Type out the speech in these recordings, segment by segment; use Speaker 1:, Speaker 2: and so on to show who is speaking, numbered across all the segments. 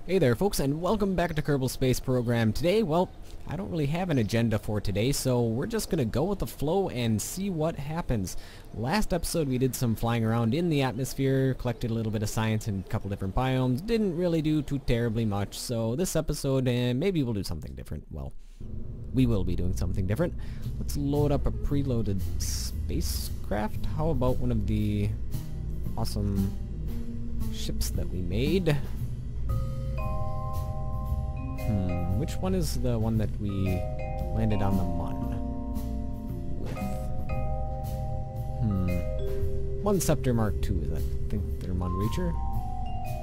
Speaker 1: Hey there folks, and welcome back to Kerbal Space Program. Today, well, I don't really have an agenda for today, so we're just gonna go with the flow and see what happens. Last episode we did some flying around in the atmosphere, collected a little bit of science in a couple different biomes, didn't really do too terribly much, so this episode, maybe we'll do something different. Well, we will be doing something different. Let's load up a preloaded spacecraft. How about one of the awesome ships that we made? Which one is the one that we landed on the Mun with? Mun Scepter Mark II is, I think, their Mun Reacher.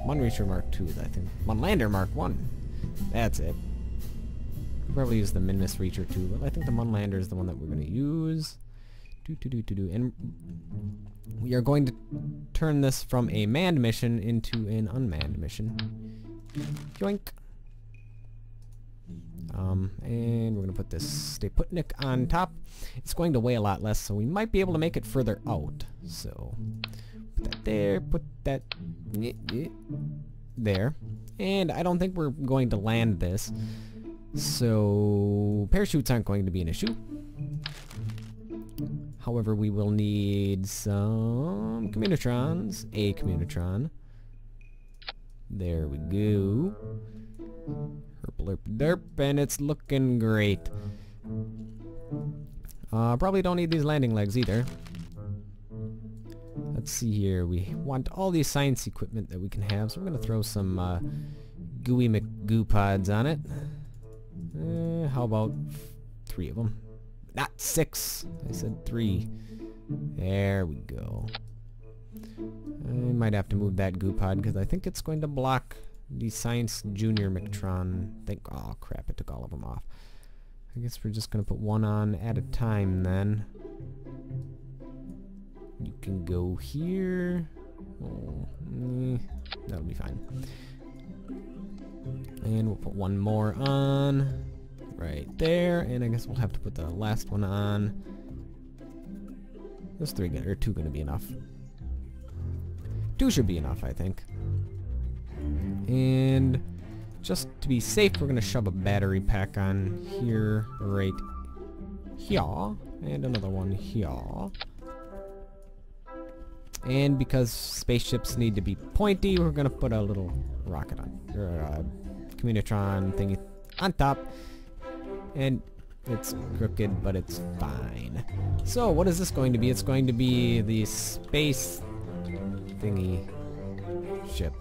Speaker 1: Mun Reacher Mark II is, I think. Mun Lander Mark I. That's it. Probably use the Minmus Reacher too, but I think the Mun Lander is the one that we're going to use. And we are going to turn this from a manned mission into an unmanned mission. Yoink. And we're going to put this Stayputnik on top. It's going to weigh a lot less, so we might be able to make it further out. So, put that there, put that there. And I don't think we're going to land this. So, parachutes aren't going to be an issue. However, we will need some communitrons. A communitron. There we go. Herp derp, and it's looking great. Probably don't need these landing legs either. Let's see here. We want all these science equipment that we can have, so we're going to throw some gooey McGoo pods on it. How about 3 of them? Not 6. I said 3. There we go. I might have to move that goo pod because I think it's going to block the Science Junior Mictron thing. Oh crap, it took all of them off. I guess we're just going to put one on at a time then. You can go here. Oh, that'll be fine. And we'll put one more on right there, and I guess we'll have to put the last one on. Those 2 gonna be enough. 2 should be enough, I think. And just to be safe, we're going to shove a battery pack on here, right here, and another one here. And because spaceships need to be pointy, we're going to put a little rocket on, or a communitron thingy on top. And it's crooked, but it's fine. So what is this going to be? It's going to be the space thingy ship.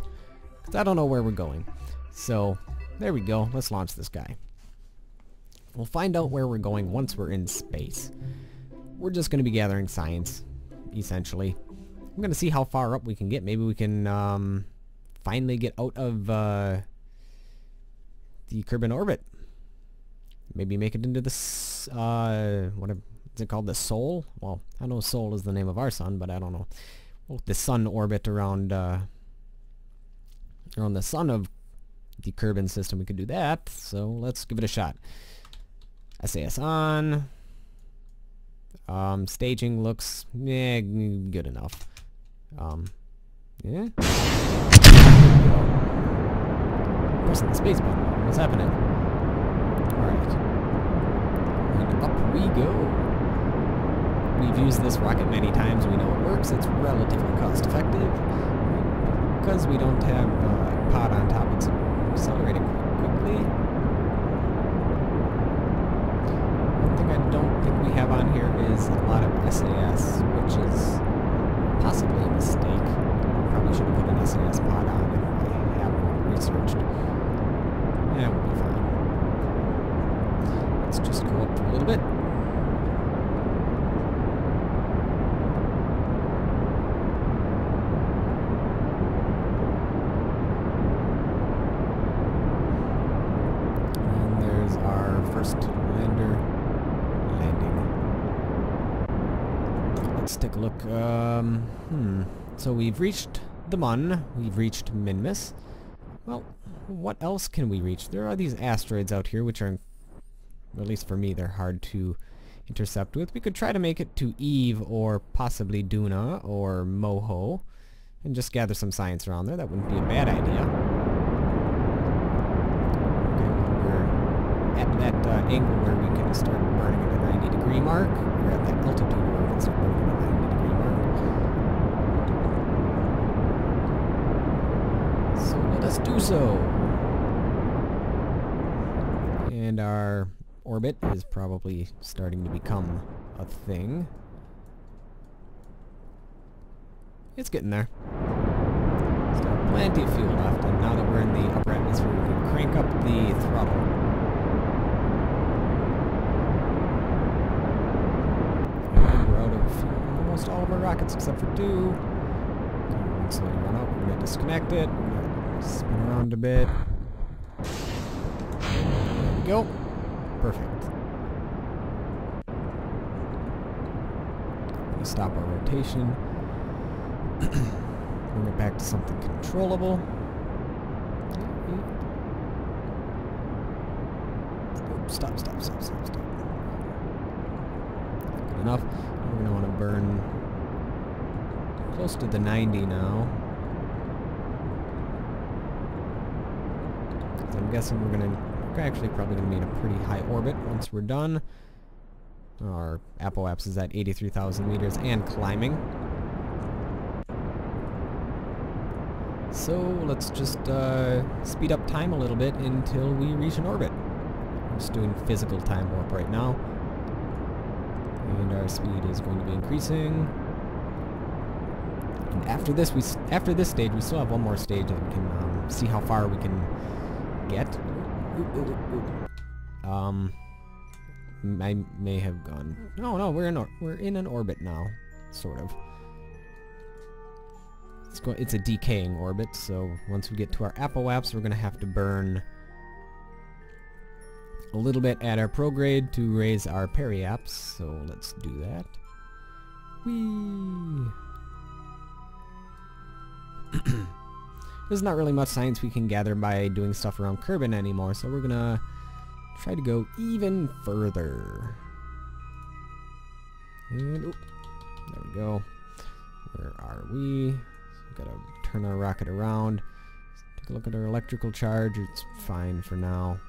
Speaker 1: I don't know where we're going. So, there we go. Let's launch this guy. We'll find out where we're going once we're in space. We're just going to be gathering science, essentially. I'm going to see how far up we can get. Maybe we can finally get out of the Kerbal orbit. Maybe make it into this, what is it called? The Sol? Well, I know Sol is the name of our sun, but I don't know. Well, the sun orbit around the sun of the Kerbal system, we could do that, so let's give it a shot. SAS on. Staging looks good enough. Yeah. Pressing the space button. What's happening? Alright. And up we go. We've used this rocket many times. We know it works. It's relatively cost effective. Because we don't have a pod on top, it's accelerating quite quickly. One thing I don't think we have on here is a lot of SAS, which is possibly a mistake. Probably should have put an SAS pod on if I have one researched. Yeah, we'll be fine. Let's just go up for a little bit. Let's take a look. So we've reached the Mun. We've reached Minmus. Well, what else can we reach? There are these asteroids out here, which are, at least for me, they're hard to intercept with. We could try to make it to Eve, or possibly Duna, or Moho, and just gather some science around there. That wouldn't be a bad idea. that angle where we can start burning at a 90-degree mark. We're at that altitude where we can start burning at a 90-degree mark. So let us do so. And our orbit is probably starting to become a thing. It's getting there. Still plenty of fuel left, and now that we're in the upper atmosphere, we can crank up the throttle. And we're out of fuel on almost all of our rockets except for 2. So we run out, we're going to disconnect it, we're going to spin around a bit. There we go. Perfect. We're going to stop our rotation. Bring it back to something controllable. Stop. Good enough. We're going to want to burn close to the 90 now. So I'm guessing we're actually probably going to be in a pretty high orbit once we're done. Our apoapse is at 83,000 meters and climbing. So let's just speed up time a little bit until we reach an orbit. We're just doing physical time warp right now. And our speed is going to be increasing. And after this stage, we still have one more stage that we can see how far we can get. I may have gone. No, we're in an orbit now, sort of. It's a decaying orbit, so once we get to our apoapse, we're going to have to burn a little bit at our prograde to raise our periapse, so let's do that. Whee! There's not really much science we can gather by doing stuff around Kerbal anymore, so we're going to try to go even further. And, there we go. Where are we? Gotta turn our rocket around. Take a look at our electrical charge. It's fine for now.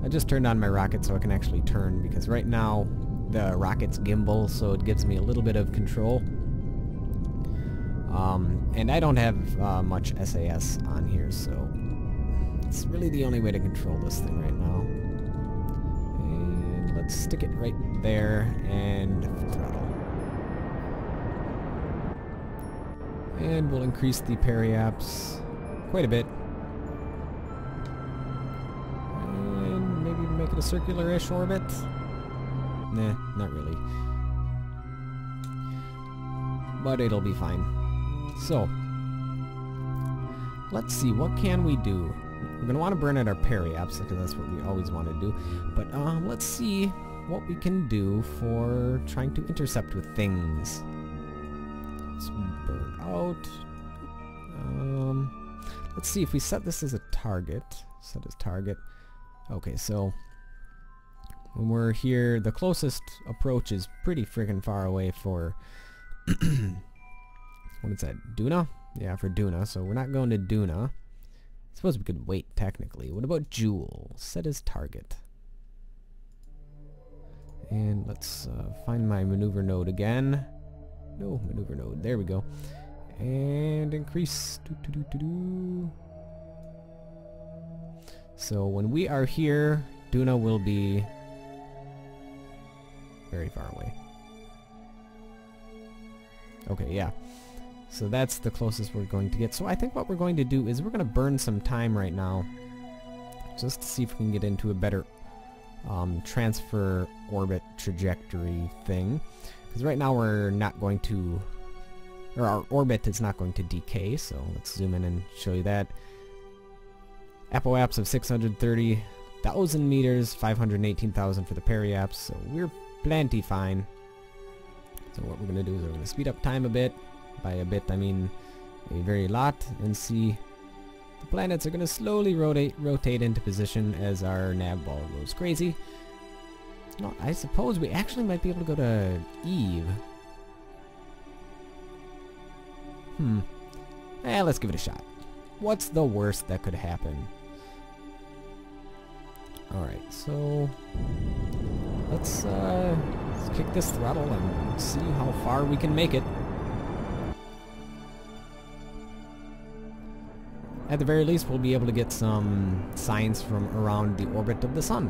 Speaker 1: I just turned on my rocket so I can actually turn, because right now the rocket's gimbal, so it gives me a little bit of control. And I don't have much SAS on here, so it's really the only way to control this thing right now. And let's stick it right there and throttle. And we'll increase the periapse quite a bit. And maybe make it a circular-ish orbit. Nah, not really. But it'll be fine. So, let's see, what can we do? We're going to want to burn at our periapse, because that's what we always want to do. But let's see what we can do for trying to intercept with things. Let's burn out. Let's see if we set this as a target. Set as target. Okay, so when we're here, the closest approach is pretty freaking far away for... What is that? Duna? Yeah, for Duna. So we're not going to Duna. I suppose we could wait, technically. What about Jewel? Set as target. And let's find my maneuver node again. No, maneuver node. There we go. And increase. So when we are here, Duna will be very far away. Okay, yeah. So that's the closest we're going to get. So I think what we're going to do is we're going to burn some time right now, just to see if we can get into a better transfer orbit trajectory thing. Because right now we're not going to, or our orbit is not going to decay. So let's zoom in and show you that. Apoapse of 630,000 meters, 518,000 for the periapse. So we're plenty fine. So what we're going to do is we're going to speed up time a bit. By a bit, I mean a very lot, and see the planets are going to slowly rotate into position as our nav ball goes crazy. No, I suppose we actually might be able to go to Eve. Let's give it a shot. What's the worst that could happen? Alright, so let's kick this throttle and see how far we can make it. At the very least, we'll be able to get some science from around the orbit of the sun.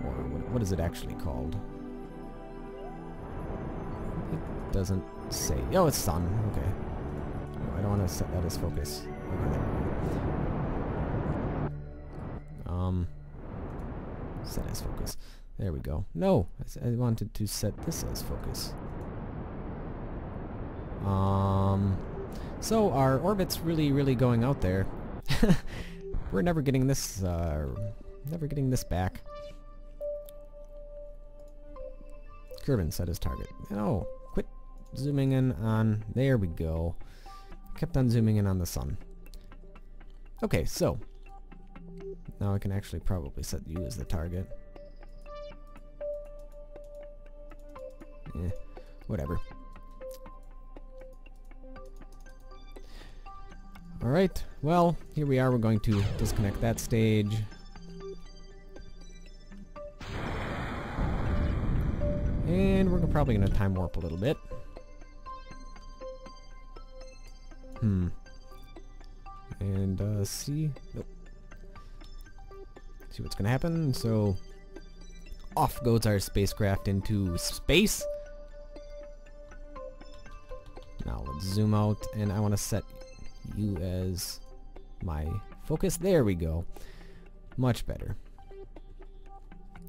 Speaker 1: Or what is it actually called? It doesn't say. Oh, it's sun. Okay. Oh, I don't want to set that as focus. Okay, there we go. Set as focus. There we go. No, I wanted to set this as focus. So our orbit's really going out there. We're never getting this back. Kerbal set as target. No, quit zooming in on. There we go. Kept on zooming in on the sun. Okay, so now I can actually probably set you as the target. Whatever. Alright, well, here we are. We're going to disconnect that stage. And we're probably going to time warp a little bit. And, see... Nope. See what's going to happen. So, off goes our spacecraft into space. Now, let's zoom out, and I want to set you as my focus. There we go. Much better.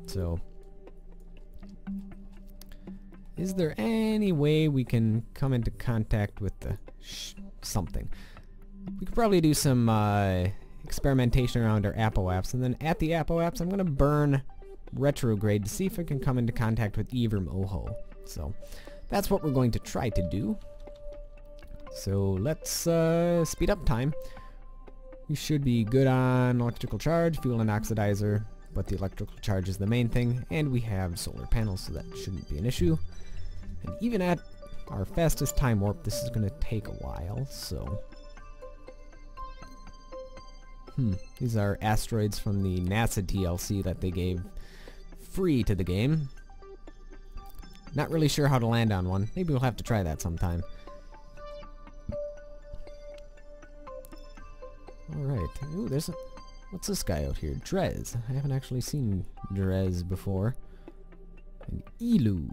Speaker 1: So, is there any way we can come into contact with the something? We could probably do some experimentation around our apoaps, and then at the apoaps I'm going to burn retrograde to see if I can come into contact with Eve or Moho. So that's what we're going to try to do. So let's speed up time. We should be good on electrical charge, fuel and oxidizer, but the electrical charge is the main thing, and we have solar panels, so that shouldn't be an issue. And even at our fastest time warp, this is going to take a while, so... These are asteroids from the NASA DLC that they gave free to the game. Not really sure how to land on one. Maybe we'll have to try that sometime. Alright. Ooh, there's a... What's this guy out here? Drez. I haven't actually seen Drez before. And Elu.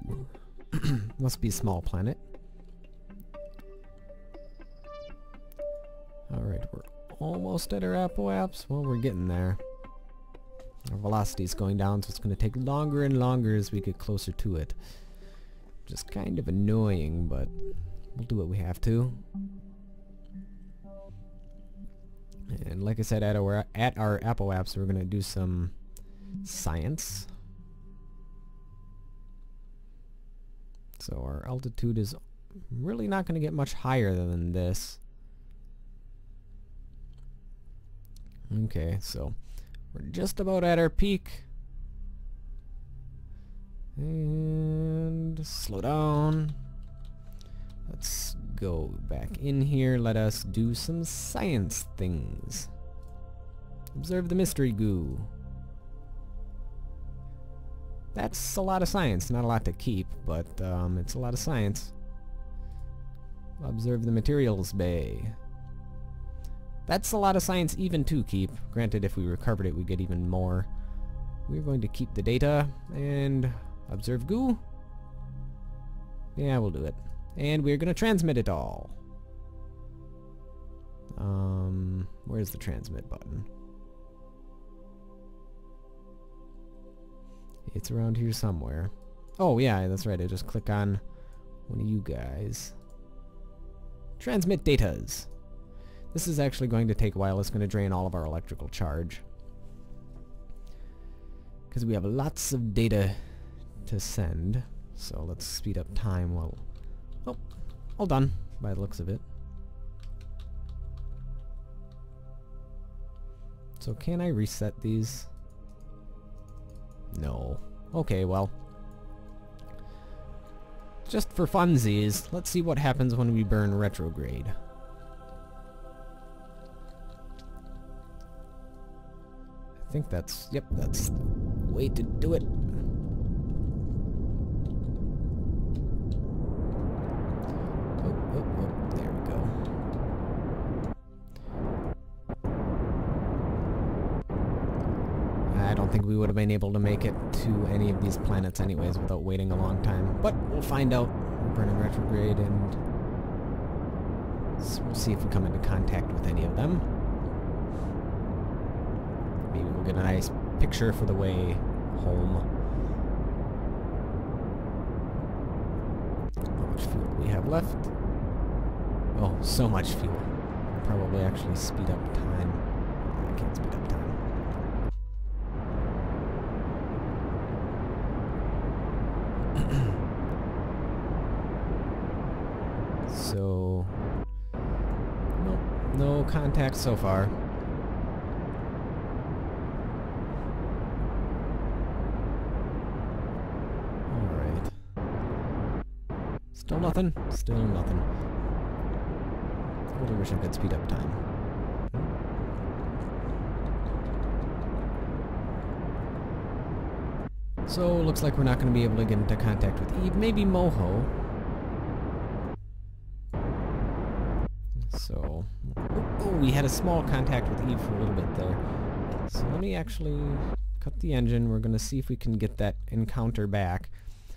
Speaker 1: Must be a small planet. Alright, we're almost at our apoaps. Well, we're getting there. Our velocity's going down, so it's going to take longer and longer as we get closer to it. Just kind of annoying, but we'll do what we have to. And like I said, at our apoaps, we're going to do some science. So our altitude is really not going to get much higher than this. Okay, so we're just about at our peak. And slow down. Let's go back in here. Let us do some science things. Observe the mystery goo. That's a lot of science. Not a lot to keep, but it's a lot of science. Observe the materials bay. That's a lot of science even to keep. Granted, if we recovered it, we get even more. We're going to keep the data and observe goo. Yeah, we'll do it. And we're going to transmit it all. Where's the transmit button? It's around here somewhere. Oh, yeah, that's right. I just click on one of you guys. Transmit datas. This is actually going to take a while. It's going to drain all of our electrical charge. Because we have lots of data to send. So let's speed up time while... Oh, all done by the looks of it. So can I reset these? No. Okay, well. Just for funsies, let's see what happens when we burn retrograde. think that's, yep, that's the way to do it. Oh, there we go. I don't think we would have been able to make it to any of these planets anyways without waiting a long time. But we'll find out. We're burning retrograde and we'll see if we come into contact with any of them. Maybe we'll get a nice picture for the way home. How much fuel do we have left? Oh, so much fuel. Probably actually speed up time. I can't speed up time. So, nope, no contact so far. Alright. Still nothing? Still nothing. I really wish I could speed up time. So, looks like we're not going to be able to get into contact with Eve. Maybe Moho. So, oh, we had a small contact with Eve for a little bit there. So let me actually cut the engine. We're going to see if we can get that encounter back.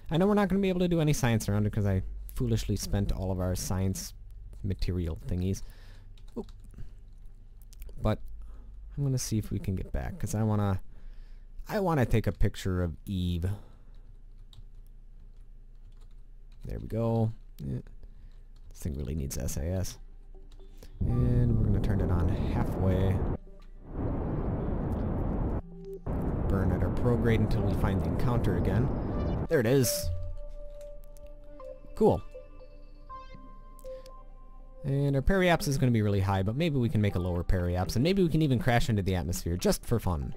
Speaker 1: I know we're not going to be able to do any science around it because I foolishly spent all of our science material thingies. Oop. But I'm going to see if we can get back because I want to take a picture of Eve. There we go. Yeah. This thing really needs SAS. And we're going to turn it on halfway. Burn at our prograde until we find the encounter again. There it is. Cool. And our periaps is going to be really high, but maybe we can make a lower periaps, and maybe we can even crash into the atmosphere just for fun.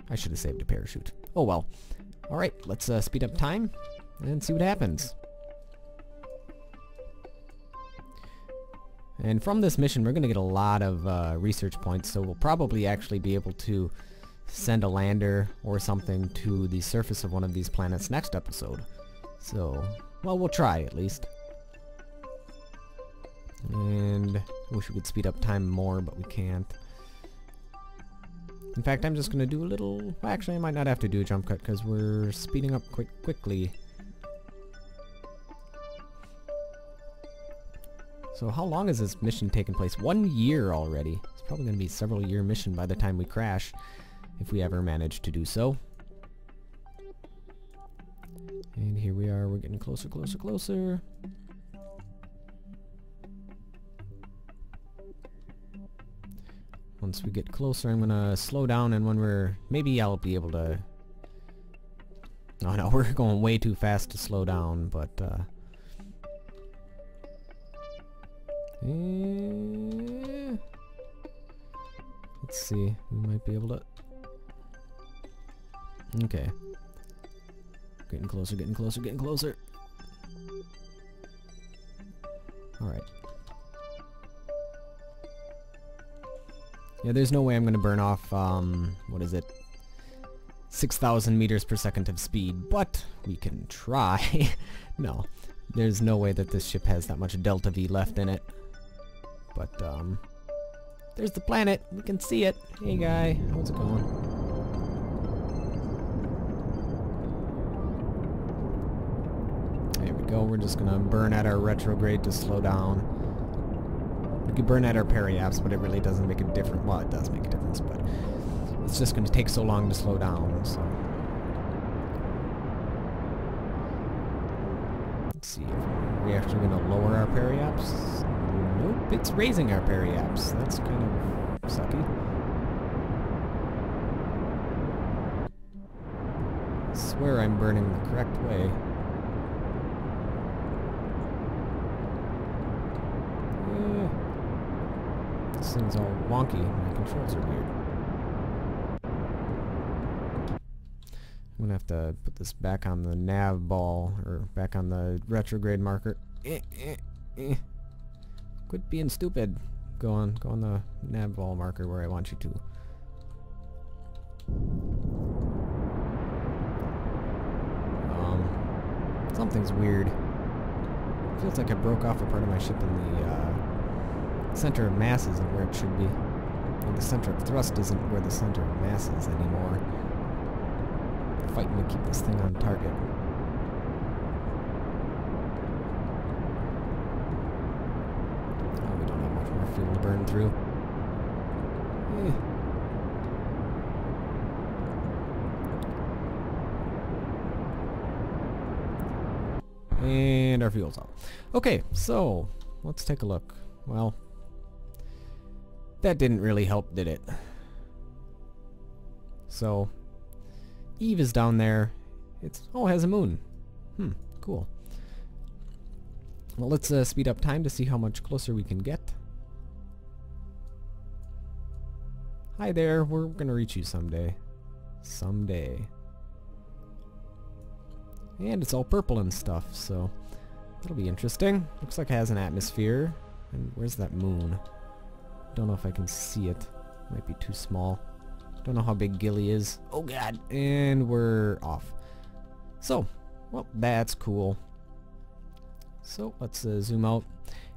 Speaker 1: I should have saved a parachute. Oh well. Alright, let's speed up time and see what happens. And from this mission, we're going to get a lot of research points, so we'll probably actually be able to send a lander or something to the surface of one of these planets next episode. So, well, we'll try at least. And I wish we could speed up time more, but we can't. In fact, I'm just going to do a little... Well, actually, I might not have to do a jump cut because we're speeding up quickly. So how long has this mission taken place? 1 year already. It's probably going to be a several-year mission by the time we crash, if we ever manage to do so. And here we are. We're getting closer, closer, closer. Once we get closer, I'm going to slow down, and when we're... Maybe I'll be able to... Oh no, we're going way too fast to slow down, but... Let's see. We might be able to... Okay. Getting closer, getting closer, getting closer. Alright. Yeah, there's no way I'm going to burn off, what is it? 6,000 meters per second of speed, but we can try. No, there's no way that this ship has that much delta V left in it. But, there's the planet. We can see it. Hey, guy. How's it going? There we go. We're just gonna burn at our retrograde to slow down. We could burn at our periaps, but it really doesn't make a difference. Well, it does make a difference, but it's just gonna take so long to slow down, so... Let's see. Are we actually gonna lower our periaps? Nope, it's raising our periaps. That's kind of sucky. I swear I'm burning the correct way. This thing's all wonky. My controls are weird. I'm gonna have to put this back on the nav ball, or back on the retrograde marker. Quit being stupid. Go on the nav ball marker where I want you to. Something's weird. Feels like I broke off a part of my ship and the center of mass isn't where it should be. Or the center of thrust isn't where the center of mass is anymore. Fighting to keep this thing on target. Oh, we don't have much more fuel to burn through. And our fuel's out. Okay, so let's take a look. Well, that didn't really help, did it? So, Eve is down there. It has a moon. Cool. Well, let's speed up time to see how much closer we can get. Hi there, we're gonna reach you someday. Someday. And it's all purple and stuff, so that'll be interesting. Looks like it has an atmosphere. And where's that moon? Don't know if I can see it. Might be too small. Don't know how big Gilly is. Oh god! And we're off. So, well, that's cool. So, let's zoom out.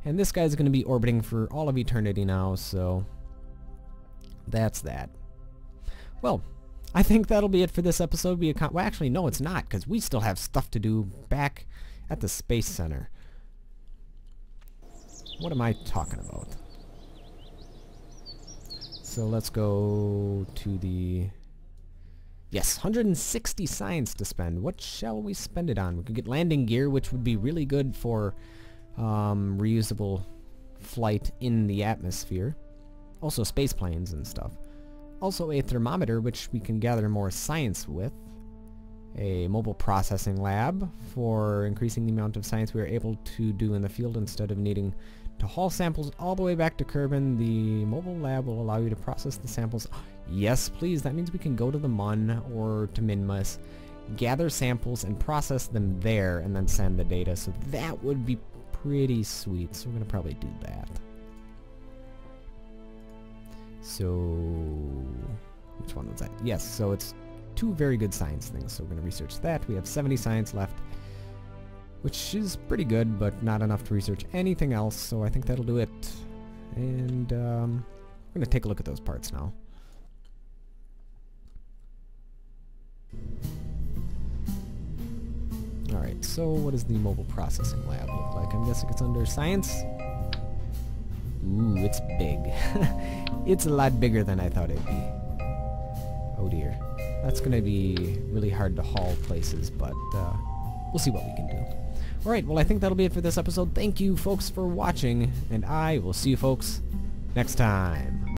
Speaker 1: And this guy's going to be orbiting for all of eternity now, so that's that. Well, I think that'll be it for this episode. Well, actually, no, it's not, because we still have stuff to do back at the Space Center. What am I talking about? So let's go to the... Yes, 160 science to spend. What shall we spend it on? We could get landing gear, which would be really good for reusable flight in the atmosphere. Also space planes and stuff. Also a thermometer, which we can gather more science with. A mobile processing lab for increasing the amount of science we are able to do in the field instead of needing to haul samples all the way back to Kerbal. The mobile lab will allow you to process the samples. Yes, please. That means we can go to the Mun or to Minmus, gather samples and process them there, and then send the data. So that would be pretty sweet. So we're going to probably do that. So, which one was that? Yes, so it's 2 very good science things. So we're going to research that. We have 70 science left, which is pretty good, but not enough to research anything else. So I think that'll do it. And we're going to take a look at those parts now. Alright, so what does the mobile processing lab look like? I'm guessing it's under science. Ooh, it's big. It's a lot bigger than I thought it'd be. Oh dear. That's going to be really hard to haul places, but we'll see what we can do. Alright, well I think that'll be it for this episode. Thank you folks for watching, and I will see you folks next time.